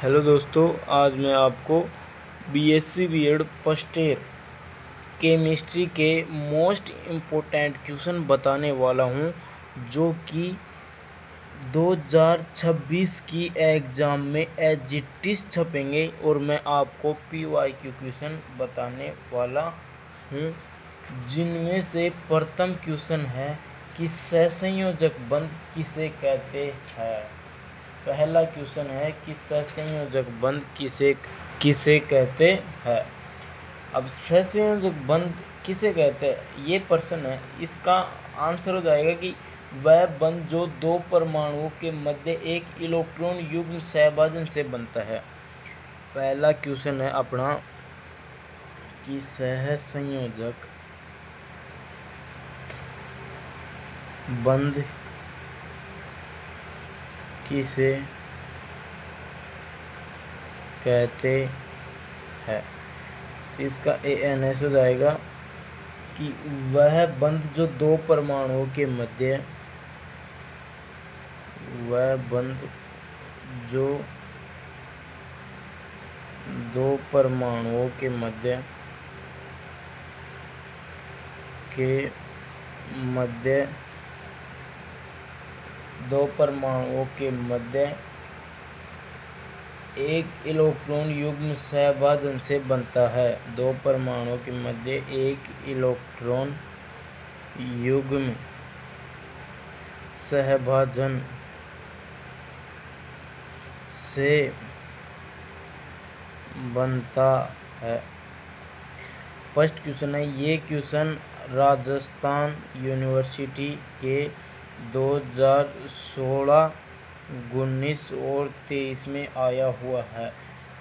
Hello दोस्तों, आज मैं आपको BSc BEd first year chemistry के मोस्ट इम्पोर्टेंट क्वेश्चन बताने वाला हूं, जो कि 2026 की एग्ज़ाम में एज छपेंगे। और मैं आपको पीवाईक्यू क्वेश्चन बताने वाला हूं, जिनमें से प्रथम क्वेश्चन है कि सहसंयोजक बंध किसे कहते हैं। पहला क्वेश्चन है कि सहसंयोजक बंध किसे किसे कहते हैं। अब सहसंयोजक बंध किसे कहते हैं, ये प्रश्न है। इसका आंसर हो जाएगा कि वह बंध जो दो परमाणुओं के मध्य एक इलेक्ट्रॉन युग्म सहभाजन से बनता है। पहला क्वेश्चन है अपना कि सहसंयोजक बंध किसे कहते हैं। तो इसका ANS हो जाएगा कि वह बंध जो दो परमाणुओं के मध्य वह बंध जो दो परमाणुओं के मध्य दो परमाणुओं के मध्य एक इलेक्ट्रॉन युग्म सहभाजन से बनता है। दो परमाणुओं के मध्य एक इलेक्ट्रॉन युग्म सहभाजन से बनता है। फर्स्ट क्वेश्चन है, ये क्वेश्चन राजस्थान यूनिवर्सिटी के 2016, 19 और 23 में आया हुआ है।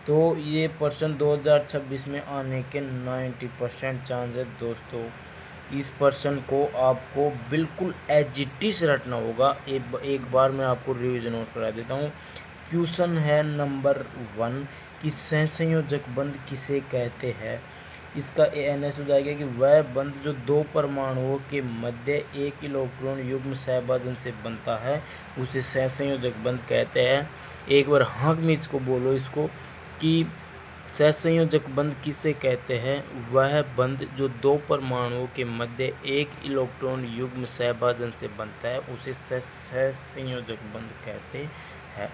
तो ये प्रश्न 2026 में आने के 90% चांस है दोस्तों। इस प्रश्न को आपको बिल्कुल एज इट इज रटना होगा। एक बार मैं आपको रिवीजन नोट करा देता हूँ। क्वेश्चन है नंबर 1 कि सहसंयोजक बंध किसे कहते हैं। इसका ANS हो जाएगा कि वह बंध जो दो परमाणुओं के मध्य एक इलेक्ट्रॉन युग्म सहभाजन से बनता है, उसे सहसंयोजक बंध कहते हैं। एक बार हाँक मीच को बोलो इसको कि सहसंयोजक बंध किसे कहते हैं। वह बंध जो दो परमाणुओं के मध्य एक इलेक्ट्रॉन युग्म सहभाजन से बनता है, उसे सहसंयोजक बंध कहते हैं।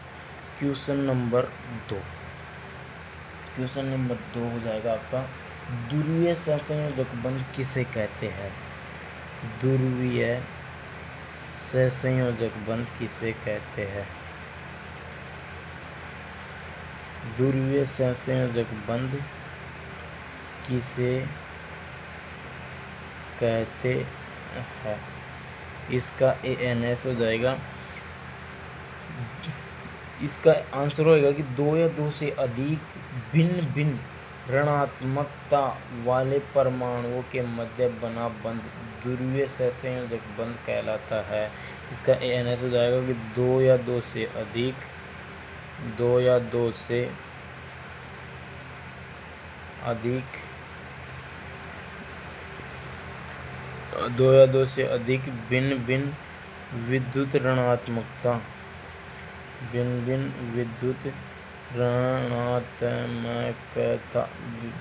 क्वेश्चन नंबर 2 हो जाएगा आपका, ध्रुवीय सहसंयोजक बंध किसे कहते हैं। ध्रुवीय सहसंयोजक बंध किसे कहते हैं। ध्रुवीय सहसंयोजक बंध किसे कहते हैं। इसका ANS हो जाएगा, इसका आंसर होएगा कि दो या दो से अधिक भिन्न भिन्न ऋणात्मकता वाले परमाणुओं के मध्य बना बंध ध्रुवीय सहसंयोजक बंध कहलाता है। इसका ANS हो जाएगा कि दो या दो से अधिक भिन्न भिन्न विद्युत ऋणात्मकता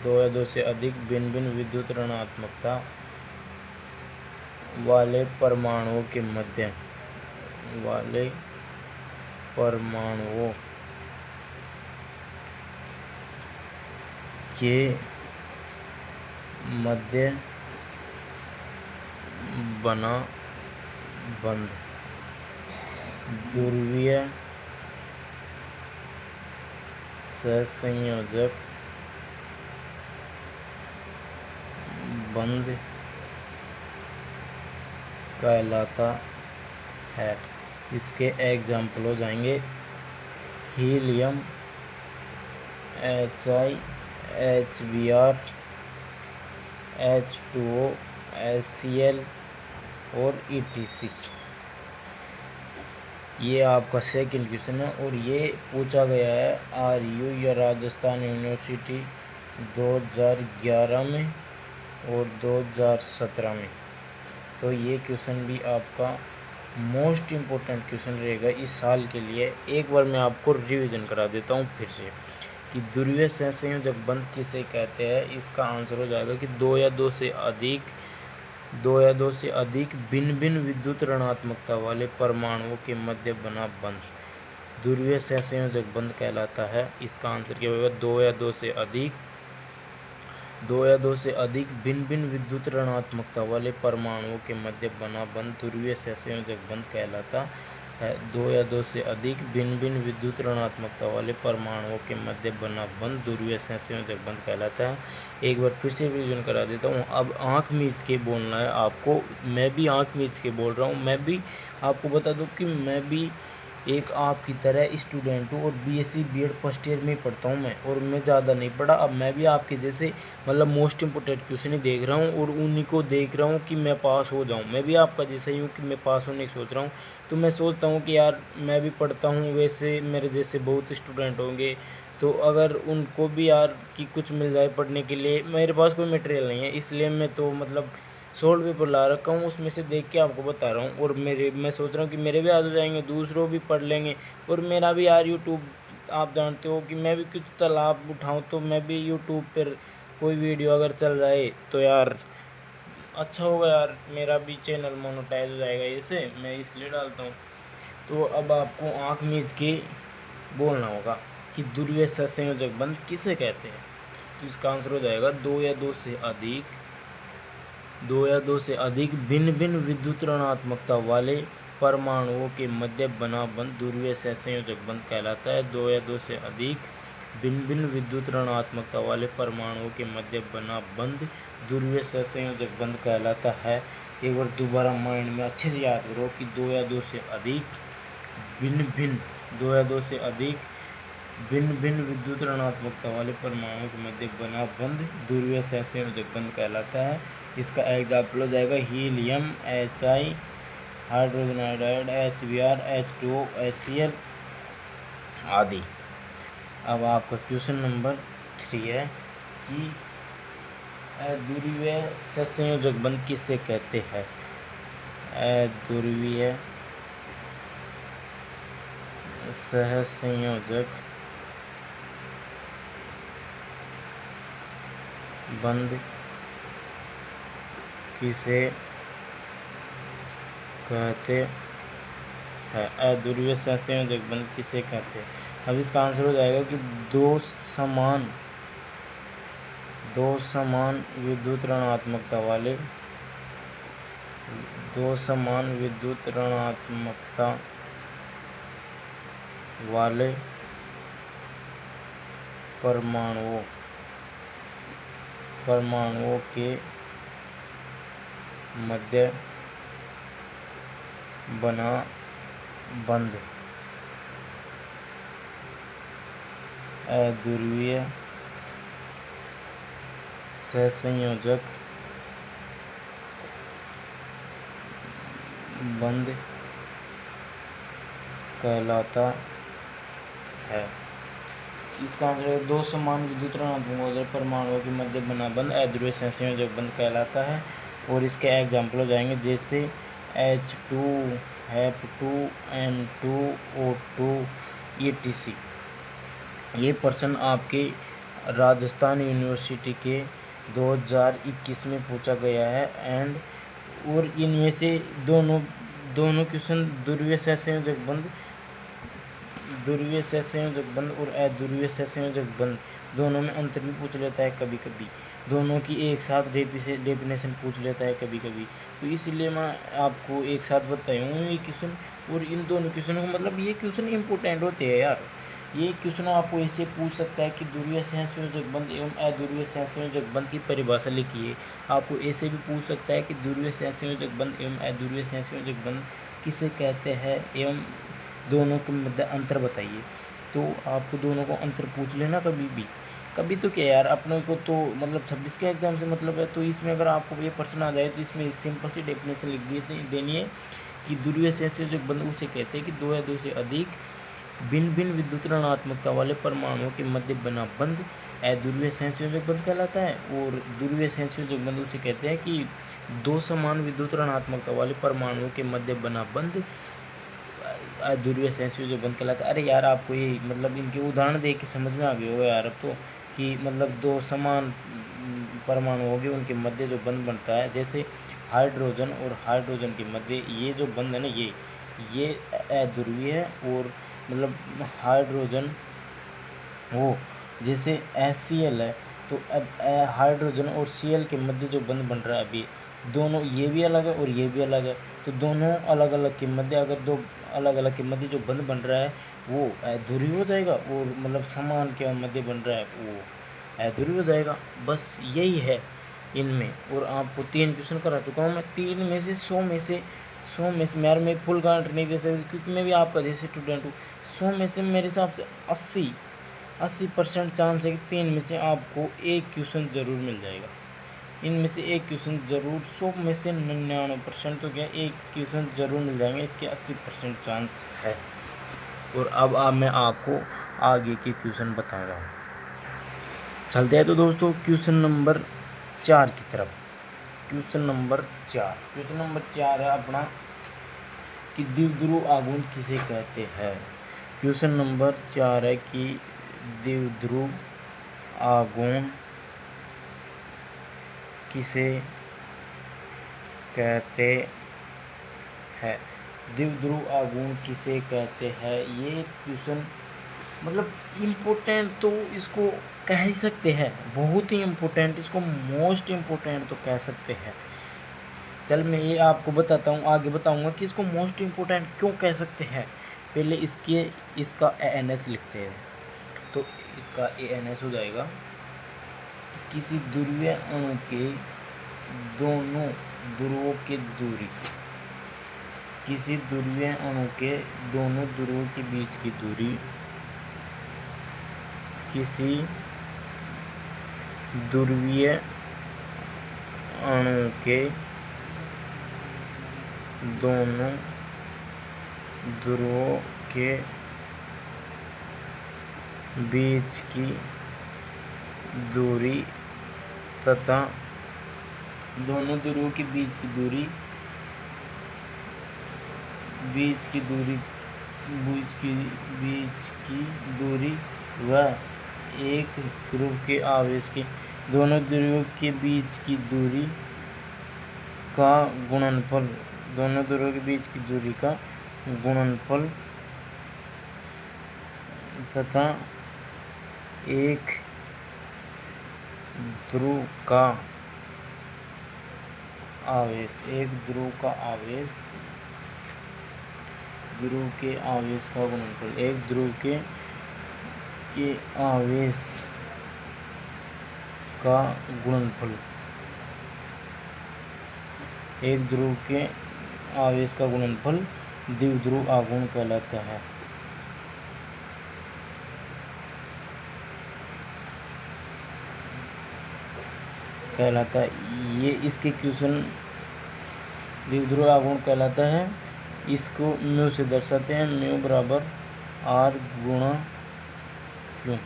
दो या दो से अधिक भिन्न भिन्न विद्युत ऋणात्मकता वाले परमाणुओं के मध्य बना बंध ध्रुवीय सहसंयोजक बंध कहलाता है। इसके एग्जाम्पल हो जाएंगे helium, HI, HBr, H2O, HCl और ETC। ये आपका सेकंड क्वेश्चन है और ये पूछा गया है RU या राजस्थान यूनिवर्सिटी 2011 में और 2017 में। तो ये क्वेश्चन भी आपका मोस्ट इम्पोर्टेंट क्वेश्चन रहेगा इस साल के लिए। एक बार मैं आपको रिवीजन करा देता हूँ फिर से कि ध्रुवीय सहसंयोजक बंध किसे कहते हैं। इसका आंसर हो जाएगा कि दो या दो से अधिक भिन्न भिन्न विद्युत ऋणात्मकता वाले परमाणुओं के मध्य बना बंध ध्रुवीय सहसंयोजक बंध कहलाता है। इसका आंसर क्या होगा? दो या दो से अधिक भिन्न भिन्न विद्युत ऋणात्मकता वाले परमाणुओं के मध्य बना बंध ध्रुवीय सहसंयोजक बंध कहलाता है। दो या दो से अधिक भिन्न भिन्न विद्युत ऋणात्मकता वाले परमाणुओं के मध्य बना बंध ध्रुवीय सहसंयोजक बंध कहलाता है। एक बार फिर से रिवीजन करा देता हूँ। अब आंख मीच के बोलना है आपको। मैं भी आंख मीच के बोल रहा हूँ। मैं भी आपको बता दूँ कि मैं भी एक आपकी तरह स्टूडेंट हूँ और बीएससी बीएड फर्स्ट ईयर में पढ़ता हूँ मैं, और मैं ज़्यादा नहीं पढ़ा। अब मैं भी आपके जैसे मतलब मोस्ट इम्पोर्टेंट क्वेश्चन ही देख रहा हूँ और उन्हीं को देख रहा हूँ कि मैं पास हो जाऊँ। मैं भी आपका जैसा ही हूँ कि मैं पास होने की सोच रहा हूँ। तो मैं सोचता हूँ कि यार मैं भी पढ़ता हूँ, वैसे मेरे जैसे बहुत स्टूडेंट होंगे, तो अगर उनको भी यार कि कुछ मिल जाए पढ़ने के लिए। मेरे पास कोई मटेरियल नहीं है, इसलिए मैं तो मतलब सोल्व पेपर ला रखा हूँ, उसमें से देख के आपको बता रहा हूँ। और मैं सोच रहा हूँ कि मेरे भी याद हो जाएंगे, दूसरों भी पढ़ लेंगे। और मेरा भी यार यूट्यूब आप जानते हो कि मैं भी कुछ तालाब उठाऊँ, तो मैं भी यूट्यूब पर कोई वीडियो अगर चल जाए तो यार अच्छा होगा यार। मेरा भी चैनल मोनेटाइज हो जाएगा, इसे मैं इसलिए डालता हूँ। तो अब आपको आँख मीच के बोलना होगा कि ध्रुवीय सहसंयोजक बंध किसे कहते हैं। तो इसका आंसर हो जाएगा दो या दो से अधिक भिन्न भिन्न विद्युत ऋणात्मकता वाले परमाणुओं के मध्य बना बंध ध्रुवीय सहसंयोजक बंध कहलाता है। दो या दो से अधिक भिन्न भिन्न विद्युत ऋणात्मकता वाले परमाणुओं के मध्य बना बंध ध्रुवीय सहसंयोजक बंध कहलाता है। एक बार दोबारा माइंड में अच्छे से याद करो कि दो या दो से अधिक भिन्न भिन्न विद्युत ऋणात्मकता वाले परमाणुओं के मध्य बना बंध ध्रुवीय सहसंयोजक बंध कहलाता है। इसका एग्जाम्पल हो जाएगा helium, HI, hydrogen iodide, HBr, H2O, HCl आदि। अब आपका क्वेश्चन नंबर 3 है कि अध्रुवीय सहसंयोजक बंध किसे कहते हैं। अध्रुवीय सहसंयोजक बंध किसे कहते हैं। अध्रुवीय सहसंयोजक बंध किसे कहते हैं। अब इसका आंसर हो जाएगा कि दो समान विद्युत ऋणात्मकता वाले परमाणुओं के मध्य बना बंध अध्रुवीय सहसंयोजक बंध कहलाता है। इसका आंसर है दो समान विद्युत ऋणात्मक परमाणुओं के मध्य बना बंध अध्रुवीय सहसंयोजक बंध कहलाता है। और इसके एग्जाम्पल हो जाएंगे जैसे H2, Hep2, N2, O2 etc। ये प्रश्न आपके राजस्थान यूनिवर्सिटी के 2021 में पूछा गया है। और इनमें से दोनों क्वेश्चन ध्रुवीय सहसंयोजक बंध और अध्रुवीय सहसंयोजक बंध दोनों में अंतर भी पूछ लेता है कभी कभी। दोनों की एक साथ डेफिनेशन पूछ लेता है कभी कभी। तो इसलिए मैं आपको एक साथ बताया हूँ ये क्वेश्चन। और इन दोनों क्वेश्चनों को मतलब ये क्वेश्चन इंपॉर्टेंट होते हैं यार। ये क्वेश्चन आपको ऐसे पूछ सकता है कि ध्रुवीय सहसंयोजक बंध एवं अध्रुवीय सहसंयोजक बंध की परिभाषा लिखिए। आपको ऐसे भी पूछ सकता है कि ध्रुवीय सहसंयोजक बंध एवं अध्रुवीय सहसंयोजक बंध किसे कहते हैं एवं दोनों के मध्य अंतर बताइए। तो आपको दोनों को अंतर पूछ लेना कभी तो क्या यार, अपनों को तो मतलब 26 के एग्जाम से मतलब है। तो इसमें अगर आपको ये प्रश्न आ जाए तो इसमें सिंपल सी डेफिनेशन लिख देनी है कि ध्रुवीय सहसंयोजक बंध उसे कहते हैं कि दो या दो से अधिक भिन्न भिन्न विद्युत ऋणात्मकता वाले परमाणुओं के मध्य बना बंध अध्रुवीय संयोजक बंध कहलाता है। और ध्रुवीय संयोजक बंध उसे कहते हैं कि दो समान विद्युत ऋणात्मकता वाले परमाणुओं के मध्य बना बंध अध्रुवीय संयोजक बंध कहलाता है। अरे यार, आपको ये मतलब इनके उदाहरण देख के समझ में आ गया होगा यार अब तो, कि मतलब दो समान परमाणु होंगे उनके मध्य जो बंध बनता है, जैसे हाइड्रोजन और हाइड्रोजन के मध्य ये जो बंध है ना, ये अध्रुवीय है। और मतलब हाइड्रोजन वो जैसे HCl है, तो अब हाइड्रोजन और Cl के मध्य जो बंध बन रहा है अभी, दोनों ये भी अलग है और ये भी अलग है, तो दोनों अलग अलग के मध्य, अगर दो अलग अलग के मध्य जो बंध बन रहा है वो अध्रुवीय हो जाएगा, और मतलब समान के मध्य बन रहा है वो अध्रुवीय हो जाएगा। बस यही है इनमें। और आपको 3 क्वेश्चन करा चुका हूँ मैं, 3 में से 100 में से यार मैं फुल गारंटी नहीं दे सकती, क्योंकि मैं भी आपका जैसे स्टूडेंट हूँ। 100 में से मेरे हिसाब से 80% चांस है कि 3 में से आपको एक क्वेश्चन ज़रूर मिल जाएगा। इनमें से एक क्वेश्चन ज़रूर, 100 में से 99% तो क्या एक क्वेश्चन ज़रूर मिल जाएंगे, इसके 80% चांस है। और अब मैं आपको आगे के क्वेश्चन बताऊँगा। चलते हैं तो दोस्तों क्वेश्चन नंबर 4 की तरफ। क्वेश्चन नंबर 4 है अपना कि द्विध्रुव आघूर्ण किसे कहते हैं। क्वेश्चन नंबर 4 है कि द्विध्रुव आघूर्ण किसे कहते हैं। द्विध्रुव आघूर्ण किसे कहते हैं, ये क्वेश्चन मतलब इम्पोर्टेंट तो इसको कह ही सकते हैं, बहुत ही इम्पोर्टेंट, इसको मोस्ट इम्पोर्टेंट तो कह सकते हैं। चल मैं ये आपको बताता हूँ, आगे बताऊँगा कि इसको मोस्ट इम्पोर्टेंट क्यों कह सकते हैं। पहले इसका ANS लिखते हैं, तो इसका ANS हो जाएगा किसी ध्रुवीय अणु के दोनों ध्रुवों की दूरी, किसी ध्रुवीय अणु के दोनों ध्रुवों के बीच की दूरी, किसी ध्रुवीय अणु के दोनों ध्रुवों के बीच की दूरी तथा दोनों ध्रुवों के बीच की दूरी व एक ध्रुव के आवेश के दोनों ध्रुवों के बीच की दूरी का गुणनफल, दोनों ध्रुवों के बीच की दूरी का गुणनफल तथा एक ध्रुव का आवेश, ध्रुव के आवेश का गुणनफल, एक ध्रुव के आवेश का गुणनफल, एक ध्रुव के आवेश का गुणनफल द्विध्रुव आघूर्ण कहलाता है। ये इसके क्वेश्चन द्विध्रुव आघूर्ण कहलाता है। इसको म्यू से दर्शाते हैं, म्यू बराबर R गुणा Q।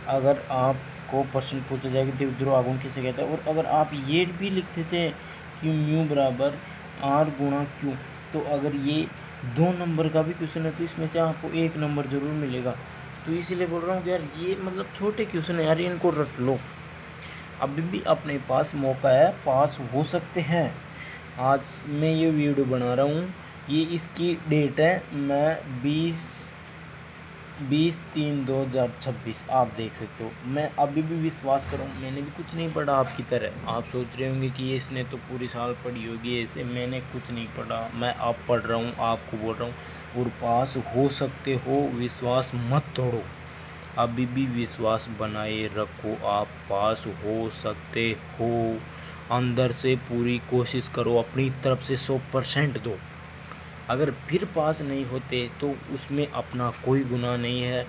अगर आपको प्रश्न पूछा जाए कि द्विध्रुव आघूर्ण किसे कहता है, और अगर आप ये भी लिखते थे कि म्यू बराबर R गुणा Q, तो अगर ये 2 नंबर का भी क्वेश्चन है तो इसमें से आपको 1 नंबर ज़रूर मिलेगा। तो इसीलिए बोल रहा हूँ कि यार ये मतलब छोटे क्वेश्चन है यार, इनको रट लो, अभी भी अपने पास मौका है, पास हो सकते हैं। आज मैं ये वीडियो बना रहा हूँ, ये इसकी डेट है, मैं 20/3/2026, आप देख सकते हो। मैं अभी भी विश्वास करो, मैंने भी कुछ नहीं पढ़ा आपकी तरह। आप सोच रहे होंगे कि ये इसने तो पूरी साल पढ़ी होगी, ऐसे मैंने कुछ नहीं पढ़ा, मैं अब पढ़ रहा हूँ, आपको बोल रहा हूँ। और पास हो सकते हो, विश्वास मत तोड़ो, अभी भी विश्वास बनाए रखो, आप पास हो सकते हो। अंदर से पूरी कोशिश करो, अपनी तरफ से 100% दो। अगर फिर पास नहीं होते तो उसमें अपना कोई गुनाह नहीं है,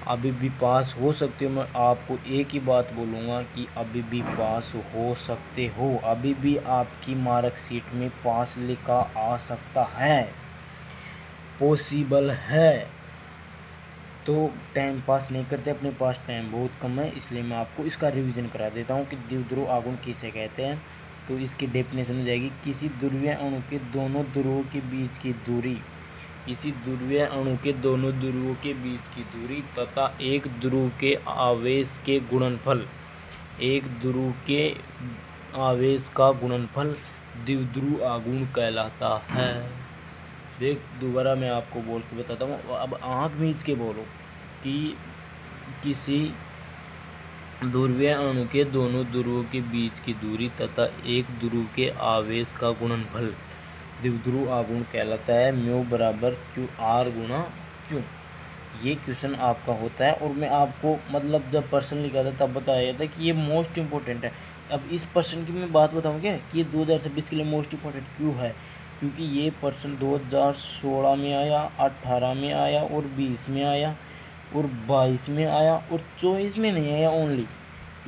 अभी भी पास हो सकते हो। मैं आपको एक ही बात बोलूँगा कि अभी भी पास हो सकते हो, अभी भी आपकी मार्कशीट में पास लिखा आ सकता है, पॉसिबल है। तो टाइम पास नहीं करते, अपने पास टाइम बहुत कम है, इसलिए मैं आपको इसका रिवीजन करा देता हूँ कि द्विध्रुव आघूर्ण किसे कहते हैं। तो इसकी डेफिनेशन हो जाएगी, किसी ध्रुवीय अणु के दोनों ध्रुवों के बीच की दूरी, किसी ध्रुवीय अणु के दोनों ध्रुवों के बीच की दूरी तथा एक ध्रुव के आवेश के गुणनफल, एक ध्रुव के आवेश का गुणनफल द्विध्रुव आघूर्ण कहलाता है। देख दोबारा मैं आपको बोल के बताता हूँ, अब आँख मीच के बोलो कि किसी ध्रुवीय अणु के दोनों ध्रुवों के बीच की दूरी तथा एक ध्रुव के आवेश का गुणनफल द्विध्रुव आघूर्ण कहलाता है। म्यू बराबर क्यू आर गुणा क्यू। ये क्वेश्चन आपका होता है, और मैं आपको मतलब जब पर्सन लिखा था तब बताया था कि ये मोस्ट इम्पोर्टेंट है। अब इस पर्सन की मैं बात बताऊँ क्या कि ये 2026 के लिए मोस्ट इम्पोर्टेंट क्यों है, क्योंकि ये पर्सन 2016 में आया, 18 में आया और 20 में आया और 22 में आया और 24 में नहीं आया। ओनली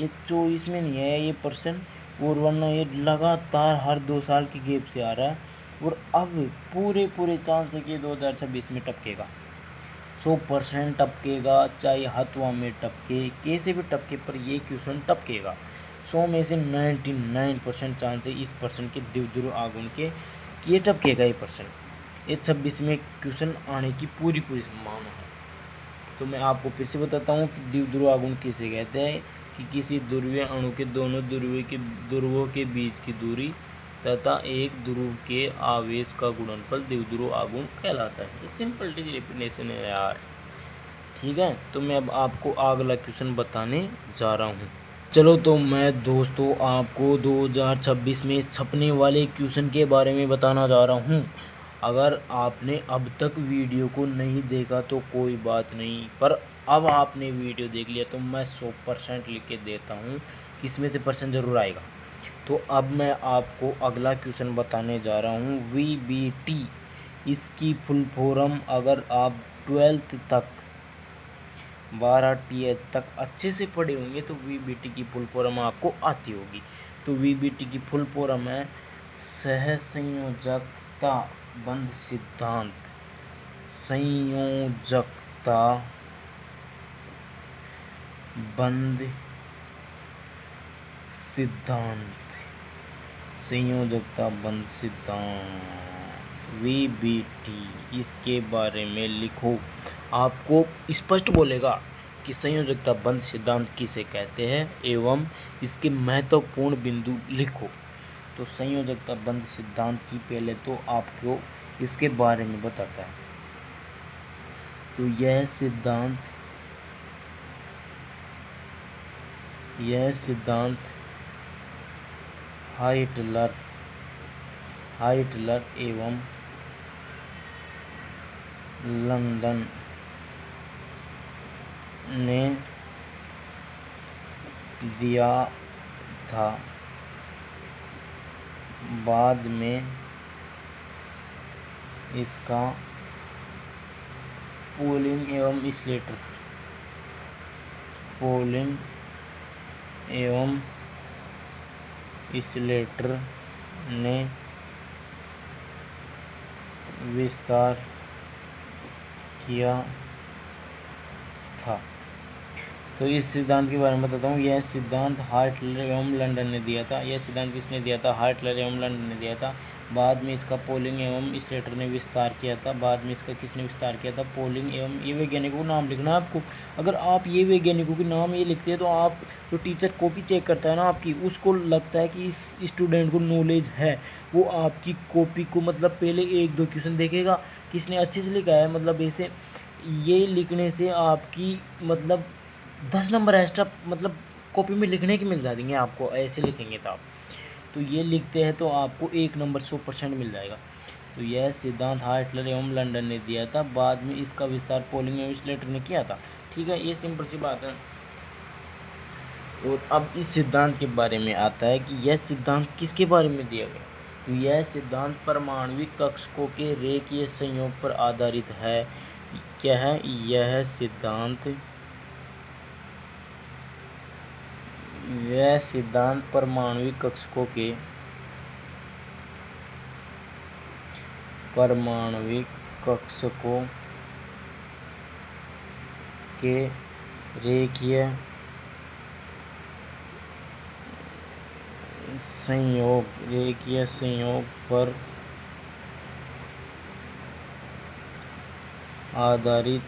ये 24 में नहीं आया ये पर्सन, और वरना ये लगातार हर 2 साल के गैप से आ रहा है। और अब पूरे चांस है कि 2026 में टपकेगा, 100% टपकेगा, चाहे हथवा में टपके, कैसे भी टपके, पर ये क्वेश्चन टपकेगा। 100 में से 99% चांस है इस पर्सन के द्विध्रुव आघूर्ण के कि ये टपकेगा ये पर्सन। ये 26 में क्वेश्चन आने की पूरी संभावना है। तो मैं आपको फिर से बताता हूँ कि द्विध्रुव आघूर्ण किसे कहते हैं, कि किसी ध्रुवीय अणु के दोनों ध्रुवों के बीच की दूरी तथा एक ध्रुव के आवेश का गुणनफल द्विध्रुव आघूर्ण कहलाता है। ये सिंपल डेफिनेशन है यार, ठीक है। तो मैं अब आपको अगला क्वेश्चन बताने जा रहा हूँ। चलो तो मैं दोस्तों आपको 2026 में छपने वाले क्वेश्चन के बारे में बताना जा रहा हूँ। अगर आपने अब तक वीडियो को नहीं देखा तो कोई बात नहीं, पर अब आपने वीडियो देख लिया तो मैं 100% लिख के देता हूँ कि इसमें से पर्सन ज़रूर आएगा। तो अब मैं आपको अगला क्वेश्चन बताने जा रहा हूँ। VBT इसकी फुल फॉर्म, अगर आप 12th तक 12th तक अच्छे से पढ़े होंगे तो VBT की फुल फॉर्म आपको आती होगी। तो VBT की फुल फॉर्म है सहसंयोजकता बंध सिद्धांत। संयोजकता बंध सिद्धांत, संयोजकता बंध सिद्धांत VBT, इसके बारे में लिखो। आपको स्पष्ट बोलेगा कि संयोजकता बंध सिद्धांत किसे कहते हैं एवं इसके महत्वपूर्ण बिंदु लिखो। तो संयोजकता बंध सिद्धांत की पहले तो आपको इसके बारे में बताता है। तो यह सिद्धांत हाइटलर एवं लंदन ने दिया था। बाद में इसका पोलिंग एवं स्लेटर ने विस्तार किया था। तो इस सिद्धांत के बारे में बताता हूँ। यह सिद्धांत हाइटलर एवं लंदन ने दिया था। यह सिद्धांत किसने दिया था? हाइटलर एवं लंदन ने दिया था। बाद में इसका पोलिंग एवं स्लेटर ने विस्तार किया था। बाद में इसका किसने विस्तार किया था? पोलिंग एवं, ये वैज्ञानिकों का नाम लिखना है आपको। अगर आप ये वैज्ञानिकों के नाम ये लिखते हैं तो आप जो टीचर कॉपी चेक करता है ना आपकी, उसको लगता है कि इस स्टूडेंट को नॉलेज है। वो आपकी कॉपी को मतलब पहले 1-2 क्वेश्चन देखेगा किसने अच्छे से लिखा है, मतलब ऐसे ये लिखने से आपकी मतलब 10 नंबर एक्स्ट्रा मतलब कॉपी में लिखने के मिल जाएंगे आपको, ऐसे लिखेंगे तो आप। तो ये लिखते हैं तो आपको 1 नंबर 100% मिल जाएगा। तो यह सिद्धांत हाइटलर एवं लंदन ने दिया था। बाद में इसका विस्तार पोलिंग एवं स्लेटर ने किया था। ठीक है, ये सिंपल सी बात है। और अब इस सिद्धांत के बारे में आता है कि यह सिद्धांत किसके बारे में दिया गया। तो यह सिद्धांत परमाणविक कक्षकों के रेखीय संयोग पर आधारित है। क्या है यह सिद्धांत? यह सिद्धांत परमाणविक कक्षकों के रेखीय संयोग पर आधारित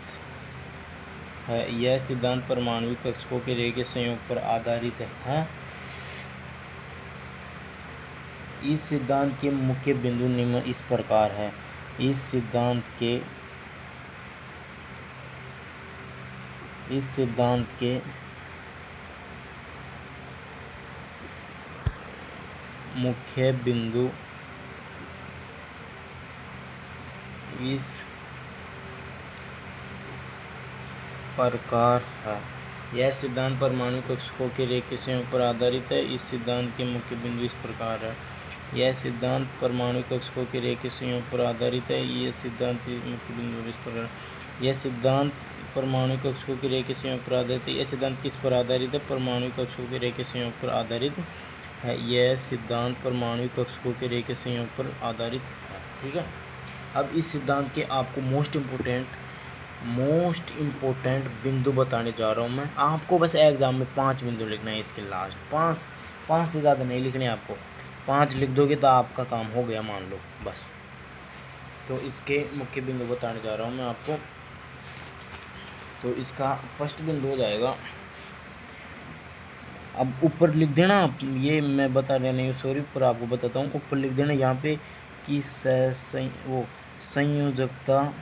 है। यह सिद्धांत परमाणविक कक्षकों के रेखीय संयोग पर आधारित है। इस सिद्धांत के मुख्य बिंदु निम्न इस प्रकार है। इस सिद्धांत के मुख्य बिंदु इस प्रकार है। यह सिद्धांत परमाणु कक्षकों के रेखीय संयोग पर आधारित है। इस सिद्धांत के मुख्य बिंदु इस प्रकार है। यह सिद्धांत परमाणु कक्षकों के रेखीय संयोग पर आधारित है। यह सिद्धांत के मुख्य बिंदु इस प्रकार। यह सिद्धांत परमाणु कक्षकों के रेखीय संयोग पर आधारित है। यह सिद्धांत किस पर आधारित है? परमाणु कक्षकों के रेखीय संयोग पर आधारित है। यह सिद्धांत परमाणु कक्षकों के रेखीय संयोग पर आधारित है। ठीक है। अब इस सिद्धांत के आपको मोस्ट इम्पोर्टेंट बिंदु बताने जा रहा हूँ मैं। आपको बस एग्जाम में 5 बिंदु लिखना है। इसके लास्ट 5 से ज़्यादा नहीं लिखने आपको। 5 लिख दोगे तो आपका काम हो गया मान लो बस। तो इसके मुख्य बिंदु बताने जा रहा हूँ मैं आपको। तो इसका फर्स्ट बिंदु हो जाएगा, अब ऊपर लिख देना आप, ये मैं बता रहा नहीं हूँ सॉरी, पर आपको बताता हूँ। ऊपर लिख देना यहाँ पे कि संयोजकता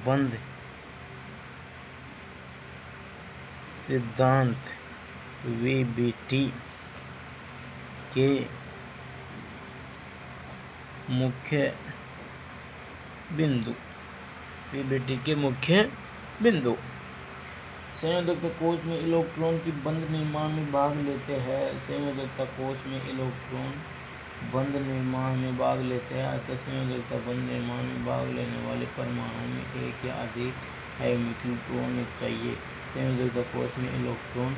बंध सिद्धांत वीबीटी के मुख्य बिंदु संयोजकता कोश में इलेक्ट्रॉन की बंध निर्माण में भाग लेते हैं। संयोजकता कोश में इलेक्ट्रॉन बंध निर्माण में भाग लेते हैं। अतः संयोजकता बंध निर्माण में भाग लेने वाले परमाणु में एक या अधिक इलेक्ट्रॉन चाहिए। संयोजकता कोश में इलेक्ट्रॉन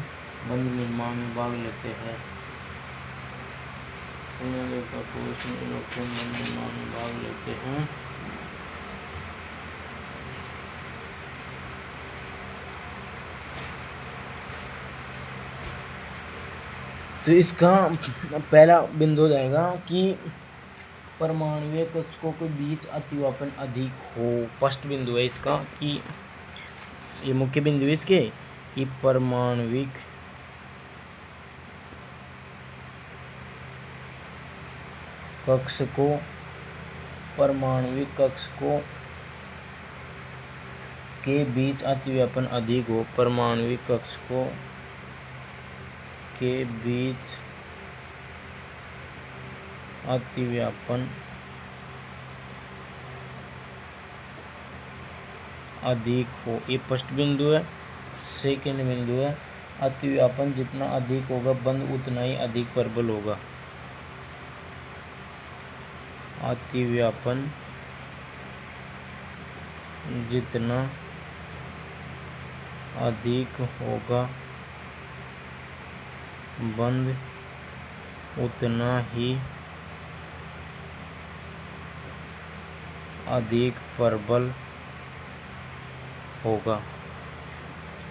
बंध निर्माण में भाग लेते हैं। संयोजकता कोश में इलेक्ट्रॉन बंध निर्माण में भाग लेते हैं। तो इसका पहला बिंदु हो जाएगा कि परमाणुीय कक्षकों के बीच अतिव्यापन अधिक हो। फर्स्ट बिंदु है इसका कि ये मुख्य बिंदु है इसके कि परमाणुविक कक्षकों के बीच अतिव्यापन अधिक हो। परमाणुविक कक्षकों के बीच अतिव्यापन अधिक हो। ये फर्स्ट बिंदु है। सेकंड बिंदु है अतिव्यापन जितना अधिक होगा बंध उतना ही अधिक प्रबल होगा। अतिव्यापन जितना अधिक होगा बंध उतना ही अधिक प्रबल होगा।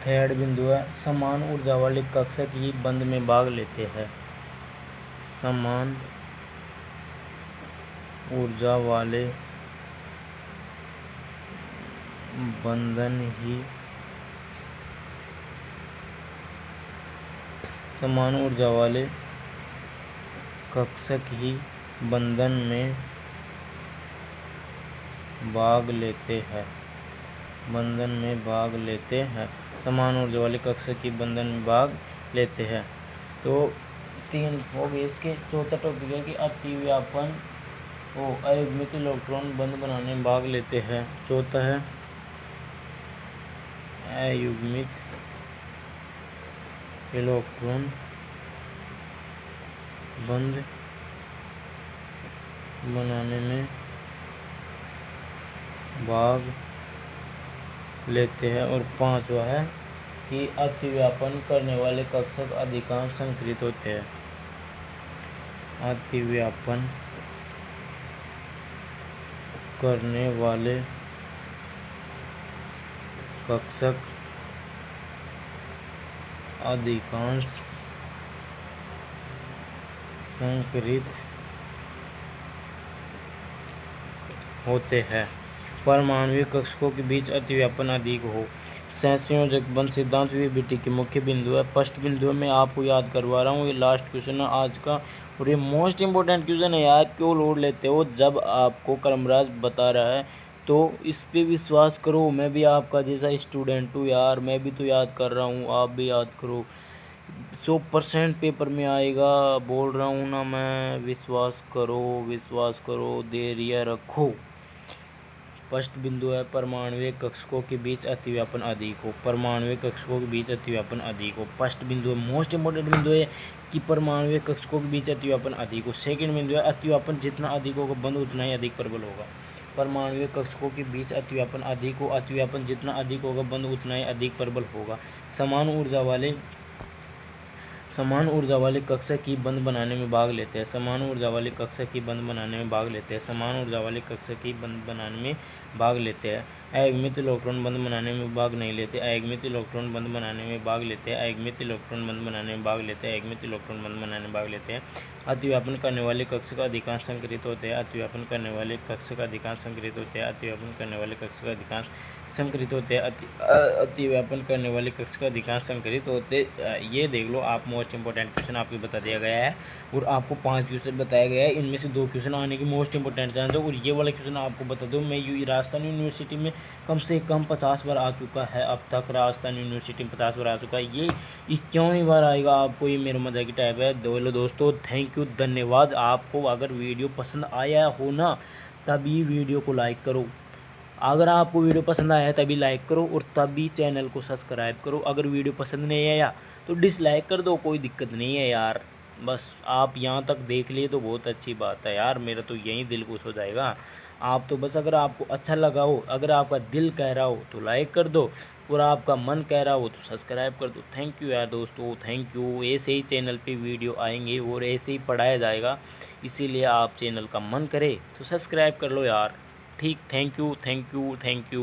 थर्ड बिंदु है समान ऊर्जा वाले कक्षक ही बंध में भाग लेते हैं। समान ऊर्जा वाले बंधन ही समान ऊर्जा वाले कक्षक ही बंधन में भाग लेते हैं। समान ऊर्जा वाले कक्षक ही बंधन में भाग लेते हैं। तो 3 हो गए इसके। चौथा टॉपिक है कि अतिव्यापन अयुग्मित इलेक्ट्रॉन बंध बनाने में भाग लेते हैं। चौथा है अयुग्मित इलेक्ट्रॉन बंध बनाने में भाग लेते हैं। और 5वां है कि अतिव्यापन करने वाले कक्षक अधिकांश संकृत होते हैं। अतिव्यापन करने वाले कक्षक अधिकांश संकरित होते हैं। परमाणु कक्षकों के बीच अतिव्यापन अधिक हो। सहसंयोजक बंध सिद्धांत वीबीटी के मुख्य बिंदु है। फर्स्ट बिंदु मैं आपको याद करवा रहा हूँ, ये लास्ट क्वेश्चन है आज का और ये मोस्ट इंपॉर्टेंट क्वेश्चन है यार। क्यों लोड लेते हो? जब आपको कर्मराज बता रहा है तो इस पे विश्वास करो। मैं भी आपका जैसा स्टूडेंट हूँ यार, मैं भी तो याद कर रहा हूँ, आप भी याद करो। 100% पेपर में आएगा, बोल रहा हूँ ना मैं। विश्वास करो, धैर्य रखो। फर्स्ट बिंदु है परमाणु कक्षकों के बीच अतिव्यापन अधिक हो। परमाणु कक्षकों के बीच अतिव्यापन अधिक हो। फर्स्ट बिंदु है, मोस्ट इंपोर्टेंट बिंदु है कि परमाणु कक्षकों के बीच अतिव्यापन अधिक हो। सेकंड बिंदु है अतिव्यापन जितना अधिक होगा बंध उतना ही अधिक प्रबल होगा। परमाणु कक्षकों के बीच अतिव्यापन अधिक हो। अतिव्यापन जितना अधिक होगा बंध उतना ही अधिक प्रबल होगा। समान ऊर्जा वाले कक्षक की बंध बनाने में भाग लेते हैं। समान ऊर्जा वाले कक्षक की बंध बनाने में भाग लेते हैं। समान ऊर्जा वाले कक्षक की बंध बनाने में भाग लेते हैं। अयुग्मित इलेक्ट्रॉन बंध बनाने में भाग नहीं लेते। अयुग्मित इलेक्ट्रॉन बंध बनाने में भाग लेते हैं। अयुग्मित इलेक्ट्रॉन बंध बनाने में भाग लेते हैं। अयुग्मित इलेक्ट्रॉन बंध बनाने में भाग लेते हैं। अतिव्यापन करने वाले कक्षक अधिकांश संकरित होते हैं। अतिव्यापन करने वाले कक्षक अधिकांश संकरित होते हैं। अतिव्यापन करने वाले कक्षक अधिकांश संकरित होते हैं। अतिव्यापन करने वाले कक्षक अधिकांश संकरित होते। ये देख लो, आप मोस्ट इंपॉर्टेंट क्वेश्चन आपको बता दिया गया है और आपको 5 क्वेश्चन बताया गया है। इनमें से 2 क्वेश्चन आने की मोस्ट इंपॉर्टेंट चांस है और ये वाला क्वेश्चन आपको बता दूँ मैं, राजस्थान यूनिवर्सिटी में कम से कम 50 बार आ चुका है अब तक। राजस्थान यूनिवर्सिटी में 50 बार आ चुका है, ये 51वीं बार आएगा आपको। ये मेरा मजा की टाइप है। बोलो दोस्तों, थैंक यू, धन्यवाद। आपको अगर वीडियो पसंद आया हो ना, तभी वीडियो को लाइक करो। अगर आपको वीडियो पसंद आया तभी लाइक करो और तभी चैनल को सब्सक्राइब करो। अगर वीडियो पसंद नहीं आया तो डिसलाइक कर दो, कोई दिक्कत नहीं है यार। बस आप यहाँ तक देख लिए तो बहुत अच्छी बात है यार, मेरा तो यहीं दिल खुश हो जाएगा। आप तो बस अगर आपको अच्छा लगा हो, अगर आपका दिल कह रहा हो तो लाइक कर दो और आपका मन कह रहा हो तो सब्सक्राइब कर दो। थैंक यू यार दोस्तों, थैंक यू। ऐसे ही चैनल पे वीडियो आएंगे और ऐसे ही पढ़ाया जाएगा, इसीलिए आप चैनल का मन करे तो सब्सक्राइब कर लो यार। ठीक, thank you, thank you, thank you.